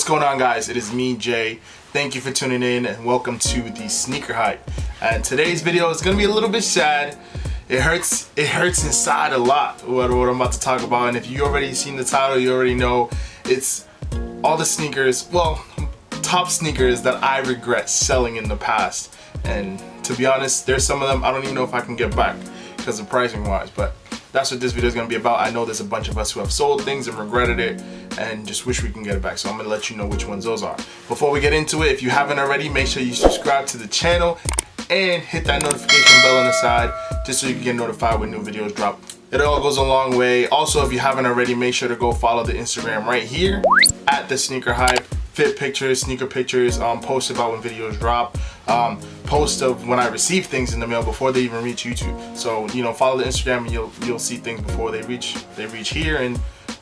What's going on, guys? It is me, Jay. Thank you for tuning in and welcome to the Sneaker Hype. And today's video is gonna be a little bit sad. It hurts inside a lot what I'm about to talk about. And if you already seen the title, you already know it's all the sneakers, well, top sneakers that I regret selling in the past. And to be honest, there's some of them I don't even know if I can get back because of pricing wise, but that's what this video is going to be about. I know there's a bunch of us who have sold things and regretted it and just wish we can get it back. So I'm going to let you know which ones those are. Before we get into it, if you haven't already, make sure you subscribe to the channel and hit that notification bell on the side just so you can get notified when new videos drop. It all goes a long way. Also, if you haven't already, make sure to go follow the Instagram right here at the Sneaker Hype. Fit pictures, sneaker pictures, post about when videos drop, post of when I receive things in the mail before they even reach YouTube. So, you know, follow the Instagram and you'll see things before they reach here and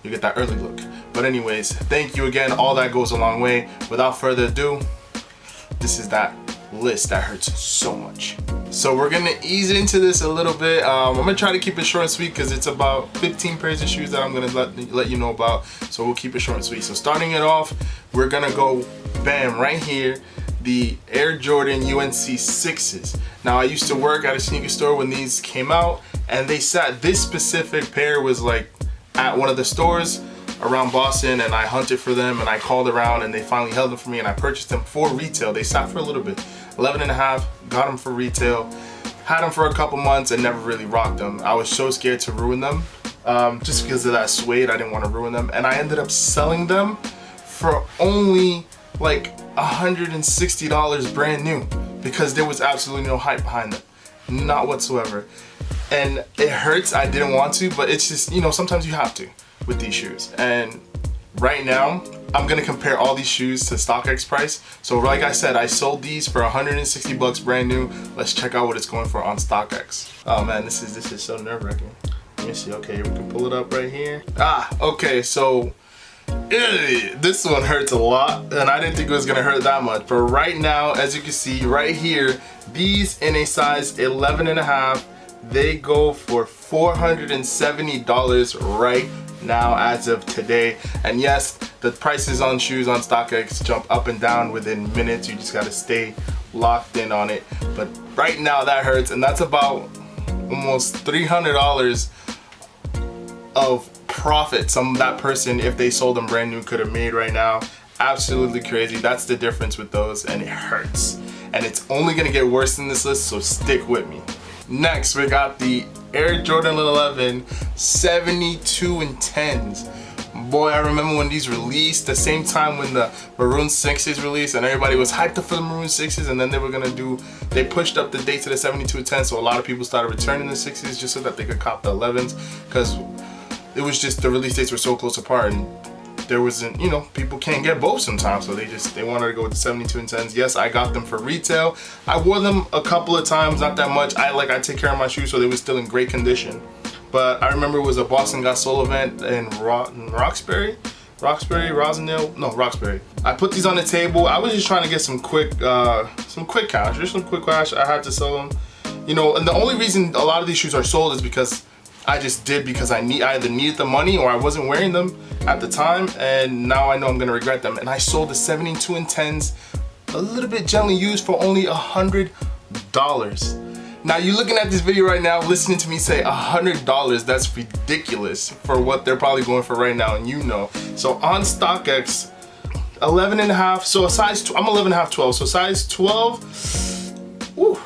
you get that early look. But anyways, thank you again. All that goes a long way. Without further ado, this is that list that hurts so much. So we're gonna ease into this a little bit. I'm gonna try to keep it short and sweet because it's about 15 pairs of shoes that I'm gonna let you know about. So we'll keep it short and sweet. So starting it off, we're gonna go bam right here, the Air Jordan UNC Sixes. Now I used to work at a sneaker store when these came out, and this specific pair was like at one of the stores around Boston, and I hunted for them and I called around and they finally held them for me and I purchased them for retail. They sat for a little bit, 11.5, got them for retail, had them for a couple months and never really rocked them. I was so scared to ruin them just because of that suede. I didn't want to ruin them, and I ended up selling them for only like $160 brand new because there was absolutely no hype behind them, not whatsoever. And it hurts. I didn't want to, but it's just, you know, sometimes you have to with these shoes. And right now I'm gonna compare all these shoes to StockX price. So like I said, I sold these for 160 bucks brand new. Let's check out what it's going for on StockX. Oh man, this is so nerve-wracking. Let me see. Okay, we can pull it up right here. Okay, so this one hurts a lot and I didn't think it was gonna hurt that much, but right now, as you can see right here, these in a size 11.5, they go for $470 right now as of today. And yes, the prices on shoes on StockX jump up and down within minutes. You just gotta stay locked in on it, but right now that hurts, and that's about almost $300 of profit that person, if they sold them brand new, could have made right now. Absolutely crazy. That's the difference with those, and it hurts, and it's only gonna get worse in this list, so stick with me. Next, we got the Air Jordan 11 72 and 10s. Boy, I remember when these released, the same time when the Maroon Sixes released, and everybody was hyped up for the Maroon Sixes, and then they pushed up the date to the 72 and 10, so a lot of people started returning the Sixes just so that they could cop the 11s, because it was just the release dates were so close apart, and there wasn't, you know, people can't get both sometimes, so they wanted to go with the 72 and 10s. Yes, I got them for retail. I wore them a couple of times, not that much. I take care of my shoes, so they were still in great condition. But I remember it was a Boston Got Soul event in Roxbury. I put these on the table. I was just trying to get some quick cash, just some quick cash. I had to sell them, you know. And the only reason a lot of these shoes are sold is because I just did, because I either needed the money or I wasn't wearing them at the time, and now I know I'm gonna regret them. And I sold the 72 and 10s a little bit gently used for only $100. Now you're looking at this video right now, listening to me say $100. That's ridiculous for what they're probably going for right now, and you know. So on StockX, 11.5. So a size I'm 11.5, 12. So size 12. Woo.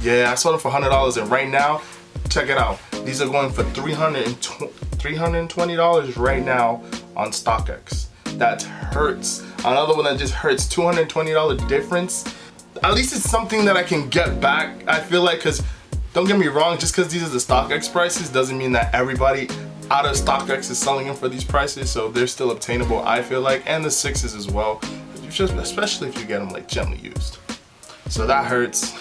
Yeah, I sold them for $100, and right now, check it out. These are going for $320 right now on StockX. That hurts. Another one that just hurts, $220 difference. At least it's something that I can get back, I feel like, because don't get me wrong, just because these are the StockX prices doesn't mean that everybody out of StockX is selling them for these prices, so they're still obtainable, I feel like, and the Sixes as well, especially if you get them like gently used. So that hurts,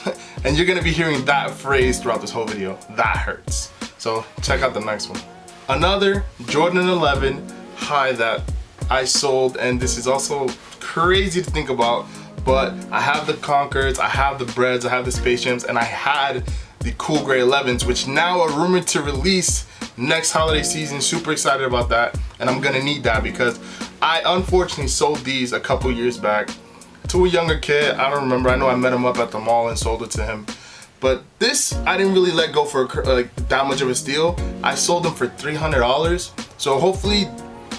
and you're gonna be hearing that phrase throughout this whole video. That hurts. So check out the next one. Another Jordan 11 high that I sold, and this is also crazy to think about, but I have the Concords, I have the Breads, I have the Space Jams, and I had the Cool Gray 11s, which now are rumored to release next holiday season. Super excited about that, and I'm gonna need that because I unfortunately sold these a couple years back to a younger kid. I don't remember. I know I met him up at the mall and sold it to him. But this, I didn't really let go for like that much of a steal. I sold them for $300. So hopefully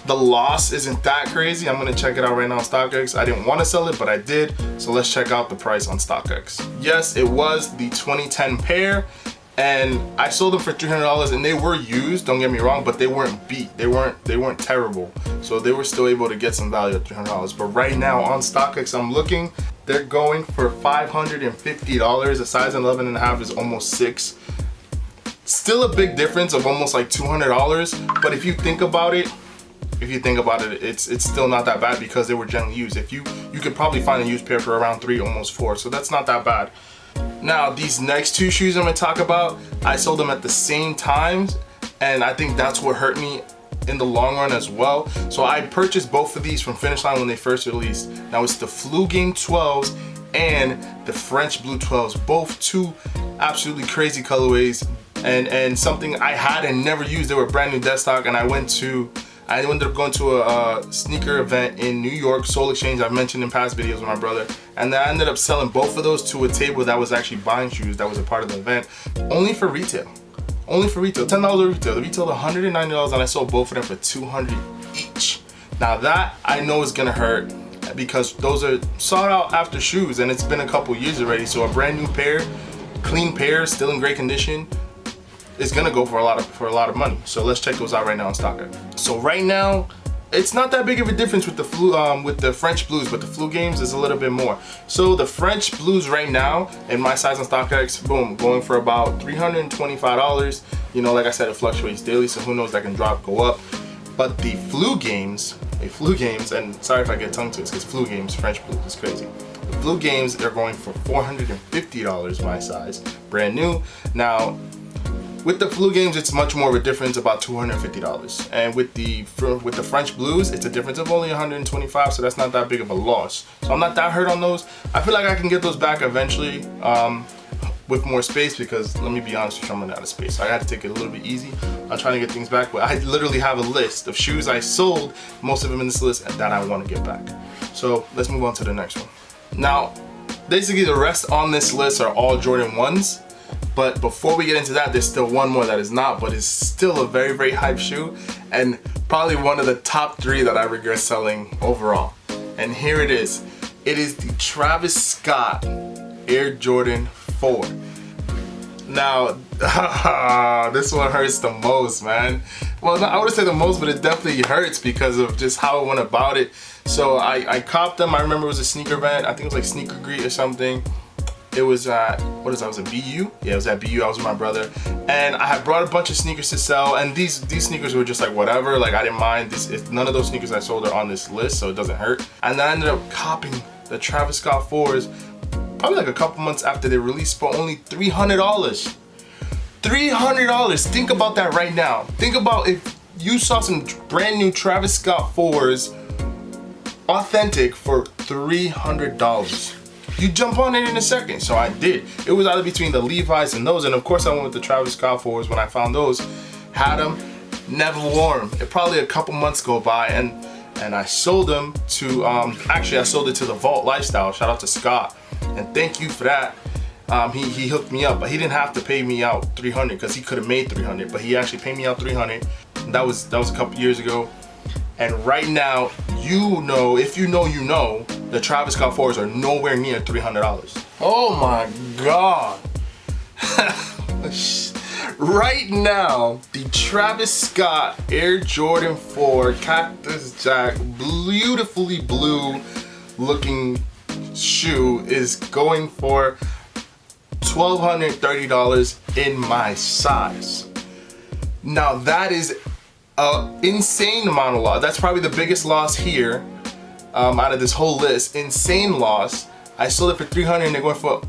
the loss isn't that crazy. I'm gonna check it out right now on StockX. I didn't want to sell it, but I did. So let's check out the price on StockX. Yes, it was the 2010 pair, and I sold them for $300, and they were used, don't get me wrong, but they weren't beat. They weren't terrible. So they were still able to get some value at $300. But right now on StockX, I'm looking, they're going for $550. A size 11.5 is almost 6. Still a big difference of almost like $200. But if you think about it, it's still not that bad because they were generally used. You could probably find a used pair for around 3, almost 4. So that's not that bad. Now these next two shoes I'm gonna talk about, I sold them at the same times, and I think that's what hurt me in the long run as well. So I purchased both of these from Finish Line when they first released. Now it's the Flu Game 12s and the French Blue 12s, both two absolutely crazy colorways, and something I had and never used. They were brand new dead stock, and I ended up going to a sneaker event in New York, Soul Exchange, I've mentioned in past videos with my brother, and then I ended up selling both of those to a table that was actually buying shoes that was a part of the event, only for retail. Only for retail, $10 retail. They retailed $190 and I sold both of them for $200 each. Now that I know is gonna hurt because those are sought out after shoes, and it's been a couple years already, so a brand new pair, clean pair, still in great condition, is gonna go for a lot of money. So let's check those out right now on StockX. So right now, it's not that big of a difference with the French Blues, but the Flu Games is a little bit more. So the French Blues right now, in my size on StockX, boom, going for about $325. You know, like I said, it fluctuates daily, so who knows, that can drop, go up. But the Flu Games, and sorry if I get tongue twisted, because Flu Games, French Blues is crazy. The Flu Games, they're going for $450 my size, brand new. Now, with the Flu Games, it's much more of a difference, about $250. And with the French Blues, it's a difference of only $125, so that's not that big of a loss. So I'm not that hurt on those. I feel like I can get those back eventually with more space, because let me be honest with you, I'm running out of space. So I had to take it a little bit easy. I'm trying to get things back, but I literally have a list of shoes I sold, most of them in this list, and that I want to get back. So let's move on to the next one. Now, basically the rest on this list are all Jordan 1s. But before we get into that, there's still one more that is not, but is still a very, very hype shoe, and probably one of the top 3 that I regret selling overall. And here it is. It is the Travis Scott Air Jordan 4. Now, this one hurts the most, man. Well, I wouldn't say the most, but it definitely hurts because of just how I went about it. So I copped them. I remember it was a sneaker event. I think it was like Sneaker Greet or something. It was at, what is that, was it BU? Yeah, it was at BU, I was with my brother. And I had brought a bunch of sneakers to sell, and these sneakers were just like whatever, like I didn't mind. None of those sneakers I sold are on this list, so it doesn't hurt. And then I ended up copping the Travis Scott 4s, probably like a couple months after they released, for only $300. $300, think about that right now. Think about if you saw some brand new Travis Scott 4s, authentic, for $300. You jump on it in a second. So I did. It was either between the Levi's and those, and of course I went with the Travis Scott 4s when I found those. Had them, never wore them. It probably a couple months go by, and I sold them to, actually I sold it to the Vault Lifestyle. Shout out to Scott, and thank you for that. He hooked me up, but he didn't have to pay me out $300 because he could have made $300, but he actually paid me out $300. That was a couple years ago. And right now, you know, if you know, you know, the Travis Scott 4s are nowhere near $300. Oh my God. Right now, the Travis Scott Air Jordan 4 Cactus Jack, beautifully blue looking shoe, is going for $1,230 in my size. Now that is an insane amount of loss. That's probably the biggest loss here out of this whole list. Insane loss. I sold it for $300 and they're going for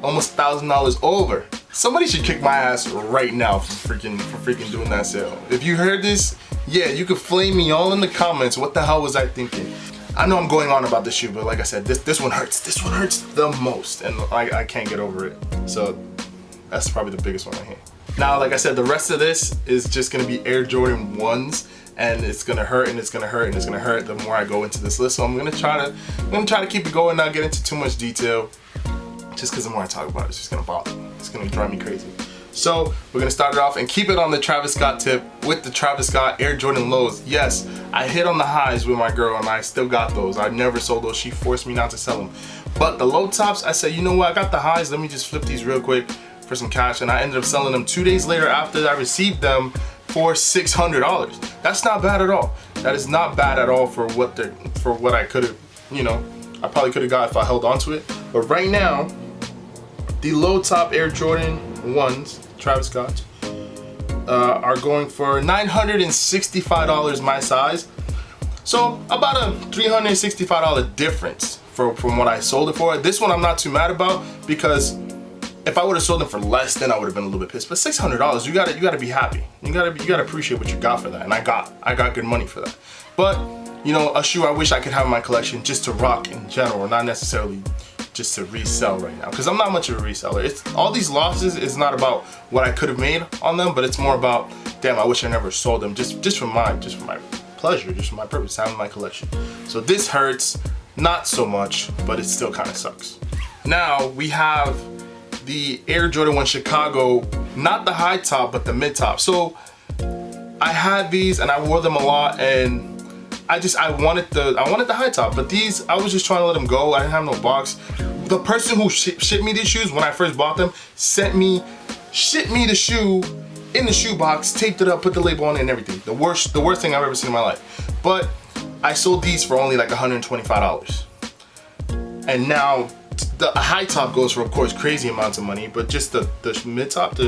almost $1,000 over. Somebody should kick my ass right now for freaking doing that sale. If you heard this, yeah, you could flame me all in the comments. What the hell was I thinking? I know I'm going on about this shoe, but like I said, this one hurts. This one hurts the most, and I can't get over it. So that's probably the biggest one right here. Now, like I said, the rest of this is just gonna be Air Jordan 1s, and it's gonna hurt and it's gonna hurt and it's gonna hurt the more I go into this list. So I'm gonna try to keep it going, not get into too much detail, just because the more I talk about it, it's just gonna bother me. It's gonna drive me crazy. So we're gonna start it off and keep it on the Travis Scott tip with the Travis Scott Air Jordan Lows. Yes, I hit on the highs with my girl and I still got those. I never sold those. She forced me not to sell them. But the low tops, I said, you know what? I got the highs. Let me just flip these real quick for some cash. And I ended up selling them 2 days later after I received them for $600. That's not bad at all. That is not bad at all for what I could have, I probably could have got if I held on to it. But right now, the low top Air Jordan 1s, Travis Scott, are going for $965 my size. So about a $365 difference from what I sold it for. This one I'm not too mad about, because if I would have sold them for less, then I would have been a little bit pissed. But $600, you gotta be happy. You gotta appreciate what you got for that, and I got good money for that. But a shoe I wish I could have in my collection just to rock in general, not necessarily just to resell right now, because I'm not much of a reseller. It's all these losses is not about what I could have made on them, but it's more about, damn, I wish I never sold them, just for my pleasure, just for my purpose, having my collection. So this hurts, not so much, but it still kind of sucks. Now we have the Air Jordan 1 Chicago, not the high top, but the mid top. So I had these and I wore them a lot, and I wanted the high top, but these, I was just trying to let them go. I didn't have no box. The person who shipped me these shoes when I first bought them shipped me the shoe in the shoe box, taped it up, put the label on it and everything. The worst thing I've ever seen in my life. But I sold these for only like $125. And now the high top goes for, of course, crazy amounts of money, but just the mid top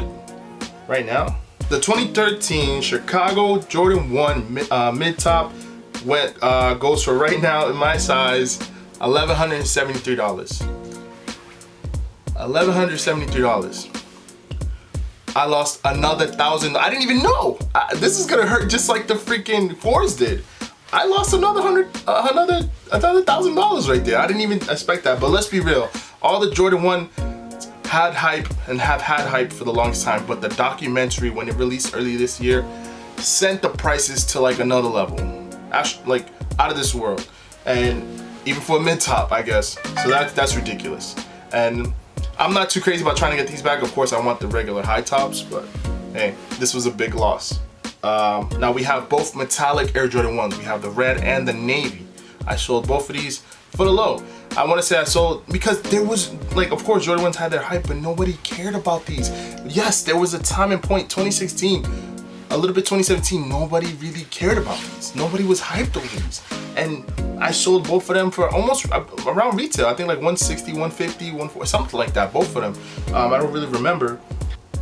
right now. The 2013 Chicago Jordan 1 mid top goes for right now in my size $1,173. $1,173. I lost another $1,000. I didn't even know. This is gonna hurt just like the freaking 4s did. I lost another $1,000 right there. I didn't even expect that. But let's be real. All the Jordan 1 had hype and have had hype for the longest time, but the documentary, when it released early this year, sent the prices to like another level. Like out of this world, and even for a mid top, I guess. So that's ridiculous. And I'm not too crazy about trying to get these back. Of course, I want the regular high tops, but hey, this was a big loss. Now we have both metallic Air Jordan 1s. We have the red and the navy. I sold both of these for the low. I want to say I sold because there was, like, of course Jordan 1s had their hype, but nobody cared about these. Yes, there was a time and point, 2016, a little bit 2017, nobody really cared about these. Nobody was hyped over these. And I sold both of them for almost around retail. I think like 160, 150, 140, something like that, both of them. I don't really remember.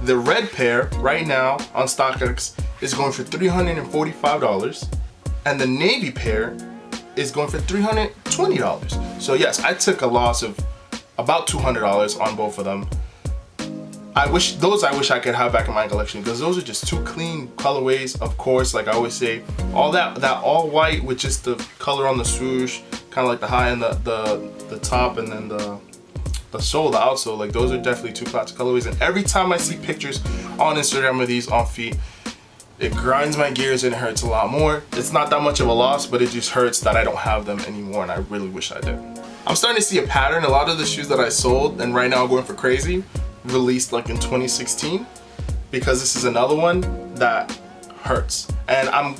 The red pair right now on StockX is going for $345. And the navy pair is going for $320. So yes, I took a loss of about $200 on both of them. I wish I could have back in my collection, because those are just two clean colorways. Of course, like I always say, all that all white with just the color on the swoosh, kind of like the high and the top, and then the sole, the outsole. Like those are definitely two classic colorways. And every time I see pictures on Instagram of these on feet, it grinds my gears and it hurts a lot more. It's not that much of a loss, but it just hurts that I don't have them anymore, and I really wish I did. I'm starting to see a pattern. A lot of the shoes that I sold and right now I'm going for crazy released like in 2016, because this is another one that hurts. And I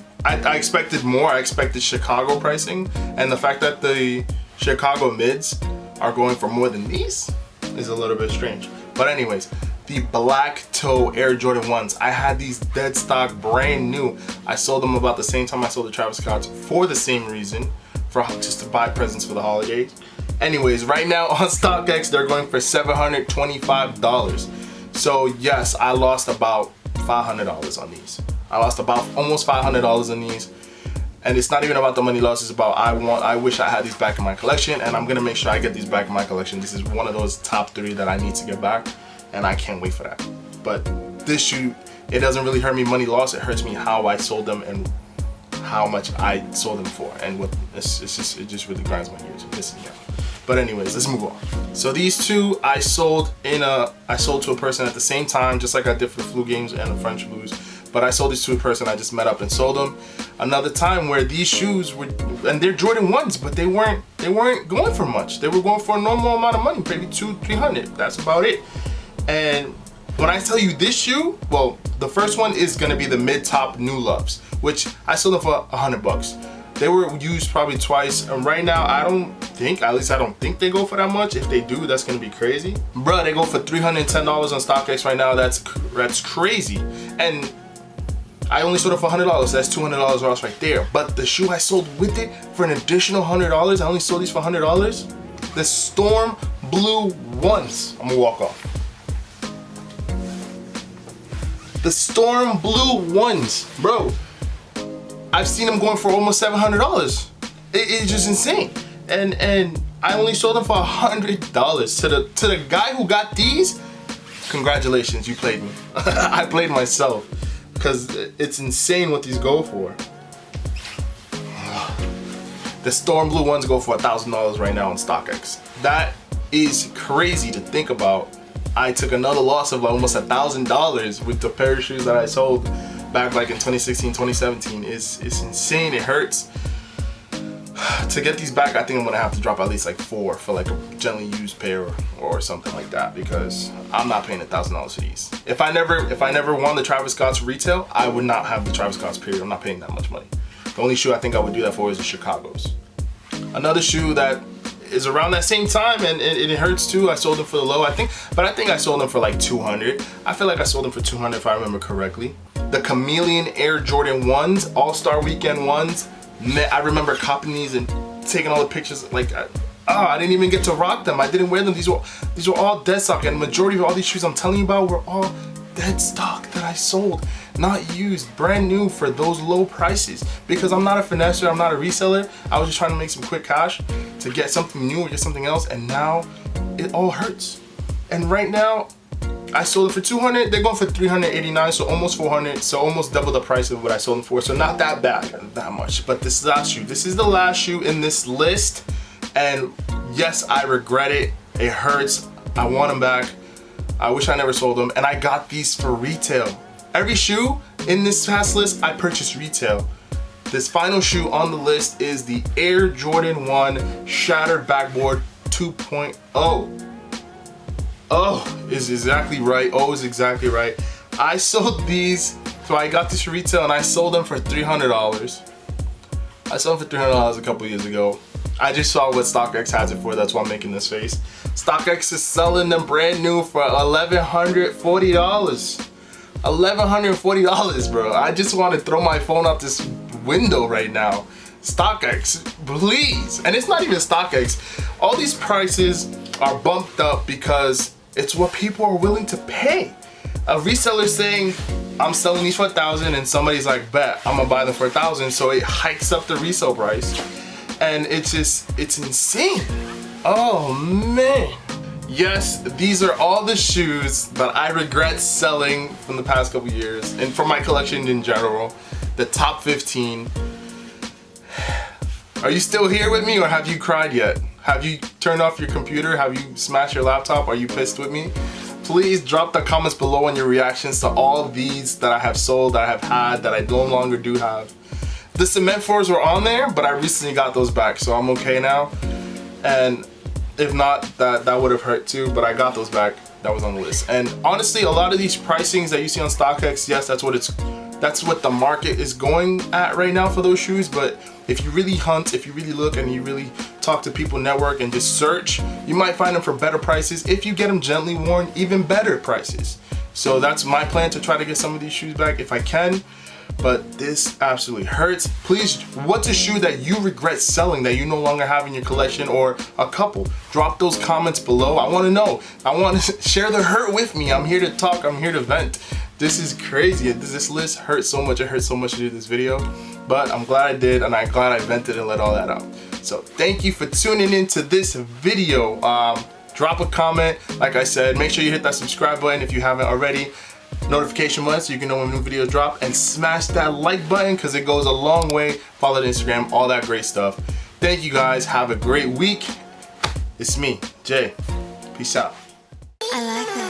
expected more. I expected Chicago pricing, and the fact that the Chicago mids are going for more than these is a little bit strange. But anyways, the black toe Air Jordan 1s, I had these dead stock, brand new. I sold them about the same time I sold the Travis Scotts, for the same reason, just to buy presents for the holidays. Anyways, right now on StockX, they're going for $725. So yes, I lost about $500 on these. I lost about almost $500 on these. And it's not even about the money loss, it's about I wish I had these back in my collection, and I'm gonna make sure I get these back in my collection. This is one of those top 3 that I need to get back, and I can't wait for that. But this shoe, it doesn't really hurt me money loss, it hurts me how I sold them and how much I sold them for, and what it just really grinds my gears and pisses me off. But anyways, let's move on. So these two I sold to a person at the same time, just like I did for the flu games and the French blues. But I sold these to a person I just met up and sold them. Another time where these shoes were, and they're Jordan 1s, but they weren't going for much. They were going for a normal amount of money, maybe $200-300. That's about it. And when I tell you this shoe, well, the first one is gonna be the mid-top New Loves, which I sold them for $100. They were used probably twice, and right now I don't think they go for that much. If they do, that's gonna be crazy. Bruh, they go for $310 on StockX right now. That's crazy. And I only sold it for $100. That's $200 loss right there. But the shoe I sold with it for an additional $100, I only sold these for $100. The Storm Blue ones. I'm gonna walk off. The Storm Blue ones, bro. I've seen them going for almost $700. It's just insane. And I only sold them for $100 to the guy who got these. Congratulations, you played me. I played myself. Because it's insane what these go for. The Storm Blue ones go for $1,000 right now on StockX. That is crazy to think about. I took another loss of almost $1,000 with the pair of shoes that I sold back like in 2016, 2017. It's insane, it hurts. To get these back, I think I'm gonna have to drop at least like 4 for like a gently used pair or something like that, because I'm not paying $1,000 for these. If I never won the Travis Scott's retail, I would not have the Travis Scott's period. I'm not paying that much money. The only shoe I think I would do that for is the Chicago's. Another shoe that is around that same time and it hurts too, I sold them for the Lowe, I think I sold them for like $200. I feel like I sold them for $200 if I remember correctly. The Chameleon Air Jordan 1s, All-Star Weekend 1s. I remember copying these and taking all the pictures. Like, I didn't even get to rock them. I didn't wear them. These were all dead stock, and the majority of all these shoes I'm telling you about were all dead stock that I sold, not used, brand new for those low prices. Because I'm not a finesser, I'm not a reseller. I was just trying to make some quick cash to get something new or get something else, and now it all hurts. And right now, I sold it for $200. They're going for $389, so almost $400. So almost double the price of what I sold them for. So not that bad, that much. But this last shoe, this is the last shoe in this list. And yes, I regret it. It hurts. I want them back. I wish I never sold them. And I got these for retail. Every shoe in this past list, I purchased retail. This final shoe on the list is the Air Jordan 1 Shattered Backboard 2.0. Oh, is exactly right. Oh, is exactly right. I sold these, so I got this for retail and I sold them for $300. I sold them for $300 a couple years ago. I just saw what StockX has it for, that's why I'm making this face. StockX is selling them brand new for $1,140. $1,140, bro. I just want to throw my phone out this window right now. StockX, please. And it's not even StockX. All these prices are bumped up because it's what people are willing to pay. A reseller saying, I'm selling these for $1,000, and somebody's like, bet, I'm gonna buy them for $1,000, so it hikes up the resale price. And it's insane. Oh man. Yes, these are all the shoes that I regret selling from the past couple years, and from my collection in general. The top 15. Are you still here with me, or have you cried yet? Have you turned off your computer? Have you smashed your laptop? Are you pissed with me? Please drop the comments below on your reactions to all of these that I have sold, that I have had, that I no longer do have. The cement floors were on there, but I recently got those back, so I'm okay now. And if not, that would have hurt too, but I got those back. That was on the list. And honestly, a lot of these pricings that you see on StockX, yes, that's what the market is going at right now for those shoes. But if you really hunt, if you really look and you really talk to people, network, and just search, you might find them for better prices. If you get them gently worn, even better prices. So that's my plan, to try to get some of these shoes back if I can. But this absolutely hurts. Please, what's a shoe that you regret selling that you no longer have in your collection, or a couple? Drop those comments below. I want to know. I want to share the hurt with me. I'm here to talk. I'm here to vent. This is crazy. This list hurts so much. It hurts so much to do this video, but I'm glad I did, and I'm glad I vented and let all that out. So thank you for tuning into this video. Drop a comment. Like I said, make sure you hit that subscribe button if you haven't already. notification button so you can know when new videos drop, and smash that like button because it goes a long way. Follow the Instagram, all that great stuff. Thank you guys. Have a great week. It's me, Jay. Peace out. I like that.